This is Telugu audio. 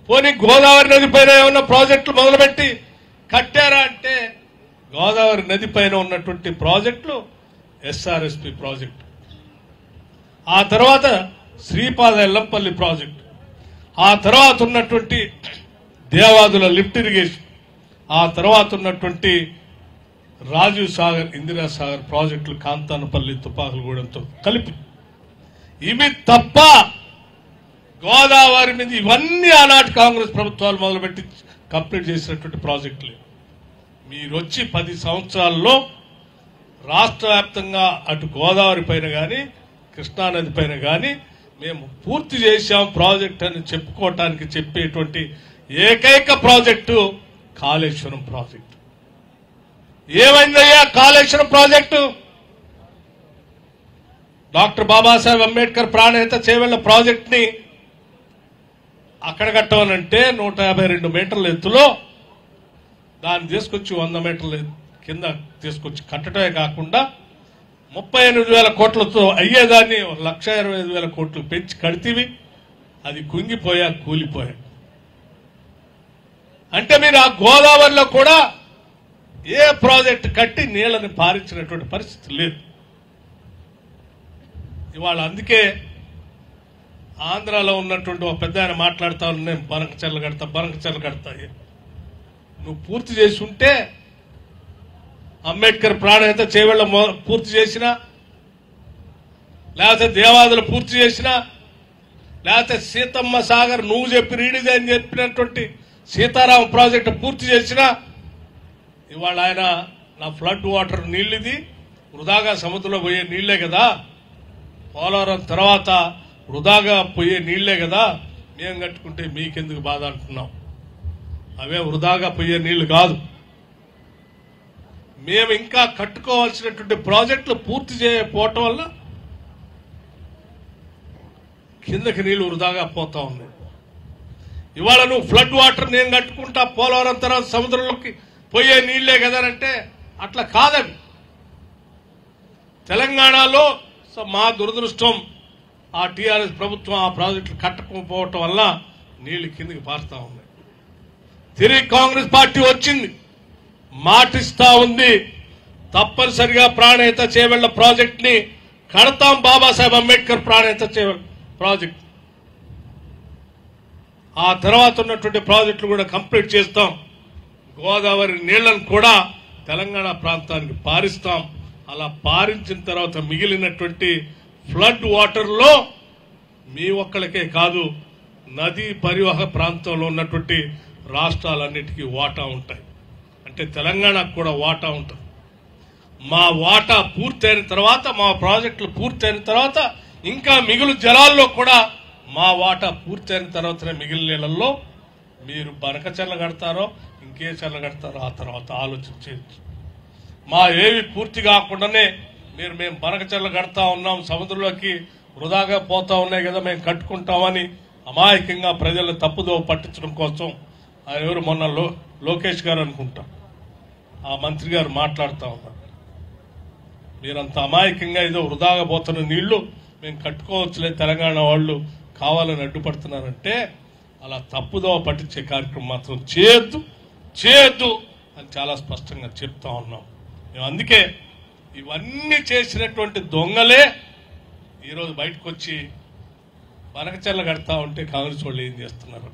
పోనీ గోదావరి నది పైన ఏమన్నా ప్రాజెక్టులు మొదలుపెట్టి కట్టారా అంటే గోదావరి నది పైన ఉన్నటువంటి ప్రాజెక్టులు ఎస్ఆర్ఎస్పి ప్రాజెక్టు, ఆ తర్వాత శ్రీపాద ఎల్లంపల్లి ప్రాజెక్టు, ఆ తర్వాత ఉన్నటువంటి దేవాదుల లిఫ్ట్ ఇరిగేషన్, ఆ తర్వాత ఉన్నటువంటి రాజీవ్ సాగర్ ఇందిరా సాగర్ ప్రాజెక్టులు కాంతానపల్లి తుపాకులగూడెంతో కలిపి. ఇవి తప్ప గోదావరి మీద ఇవన్నీ ఆనాటి కాంగ్రెస్ ప్రభుత్వాలు మొదలుపెట్టి కంప్లీట్ చేసినటువంటి ప్రాజెక్టులు. మీరొచ్చి 10 సంవత్సరాల్లో రాష్ట్ర వ్యాప్తంగా అటు గోదావరి పైన కానీ కృష్ణానది పైన కానీ మేము పూర్తి చేశాం ప్రాజెక్ట్ అని చెప్పుకోవటానికి చెప్పేటువంటి ఏకైక ప్రాజెక్టు కాళేశ్వరం ప్రాజెక్టు. ఏమైందయ్యా Kaleshwaram project? Doctor Babasaheb Ambedkar Pranahita Chevella project ని అక్కడ కట్టవాలంటే 152 మీటర్ల ఎత్తులో దాన్ని తీసుకొచ్చి 100 మీటర్ల కింద తీసుకొచ్చి కట్టడమే కాకుండా 38,000 కోట్లతో అయ్యేదాన్ని 1,25,000 కోట్లు పెంచి కడితేవి అది కుంగిపోయా కూలిపోయా. అంటే మీరు ఆ గోదావరిలో కూడా ఏ ప్రాజెక్టు కట్టి నీళ్లను పారించినటువంటి పరిస్థితి లేదు ఇవాళ. అందుకే ఆంధ్రాలో ఉన్నటువంటి ఒక పెద్ద ఆయన మాట్లాడుతా నేను బనకచెర్ల కడతా. నువ్వు పూర్తి చేసి ఉంటే అంబేద్కర్ ప్రాణహిత చేవెళ్ల పూర్తి చేసినా, లేకపోతే దేవాదులు పూర్తి చేసినా, లేకపోతే సీతమ్మ సాగర్ నువ్వు చెప్పి రీడిజైన్ చెప్పినటువంటి సీతారామ ప్రాజెక్టు పూర్తి చేసినా, ఇవాళ ఆయన నా ఫ్లడ్ వాటర్ నీళ్ళిది వృధాగా సముద్రంలో పోయే నీళ్లే కదా, పోలవరం తర్వాత వృధాగా పోయే నీళ్లే కదా, మేము కట్టుకుంటే మీకెందుకు బాధ అంటున్నాం. అవే వృధాగా పోయే నీళ్లు కాదు. మేము ఇంకా కట్టుకోవాల్సినటువంటి ప్రాజెక్టులు పూర్తి చేయకపోవటం వల్ల కిందకి నీళ్లు వృధాగా పోతా ఉన్నాయి. ఇవాళ నువ్వు ఫ్లడ్ వాటర్ నేను కట్టుకుంటా పోలవరం తర్వాత సముద్రంలోకి పోయే నీళ్లే కదానంటే అట్లా కాదని. తెలంగాణలో మా దురదృష్టం ఆ టీఆర్ఎస్ ప్రభుత్వం ఆ ప్రాజెక్టులు కట్టకపోవటం వల్ల నీళ్లు కిందకి పారుతా ఉన్నాయి. తిరిగి కాంగ్రెస్ పార్టీ వచ్చింది, మాటిస్తా ఉంది తప్పనిసరిగా ప్రాణహిత చేవెళ్ల ప్రాజెక్ట్ ని కడతాం, బాబాసాహెబ్ అంబేద్కర్ ప్రాణహిత చేవెళ్ల ప్రాజెక్ట్. ఆ తర్వాత ఉన్నటువంటి ప్రాజెక్టులు కూడా కంప్లీట్ చేస్తాం. గోదావరి నీళ్లను కూడా తెలంగాణ ప్రాంతానికి పారిస్తాం. అలా పారించిన తర్వాత మిగిలినటువంటి ఫ్లడ్ వాటర్ లో మీ ఒక్కళ్ళకే కాదు, నదీ పరివాహక ప్రాంతంలో ఉన్నటువంటి రాష్ట్రాలన్నిటికీ వాటా ఉంటాయి. అంటే తెలంగాణకు కూడా వాటా ఉంటుంది. మా వాటా పూర్తయిన తర్వాత, మా ప్రాజెక్టులు పూర్తయిన తర్వాత ఇంకా మిగులు జలాల్లో కూడా మా వాటా పూర్తయిన తర్వాతనే మిగిలిన నీళ్ళల్లో మీరు బనకచెర్ల కడతారో ఇంకే చెర్ల కడతారో ఆ తర్వాత ఆలోచన చేయొచ్చు. మా ఏవి పూర్తి కాకుండానే మేము బనకచెర్ల కడతా ఉన్నాం, సముద్రంలోకి వృధాగా పోతా ఉన్నాయి కదా మేము కట్టుకుంటామని అమాయకంగా ప్రజల తప్పుదో పట్టించడం కోసం ఆయన ఎవరు మొన్న లోకేష్ గారు అనుకుంటా ఆ మంత్రి గారు మాట్లాడుతూ ఉన్నారు. మీరంత అమాయకంగా ఏదో వృధాగా పోతున్న నీళ్లు మేము కట్టుకోవచ్చులే తెలంగాణ వాళ్ళు కావాలని అడ్డుపడుతున్నారంటే అలా తప్పుదో పట్టించే కార్యక్రమం మాత్రం చేయొద్దు అని చాలా స్పష్టంగా చెప్తా ఉన్నాం. మేము అందుకే ఇవన్నీ చేసినటువంటి దొంగలే ఈరోజు బయటకు వచ్చి బనకచెర్ల కడతా ఉంటే కాంగ్రెస్ వాళ్ళు ఏం చేస్తున్నారు.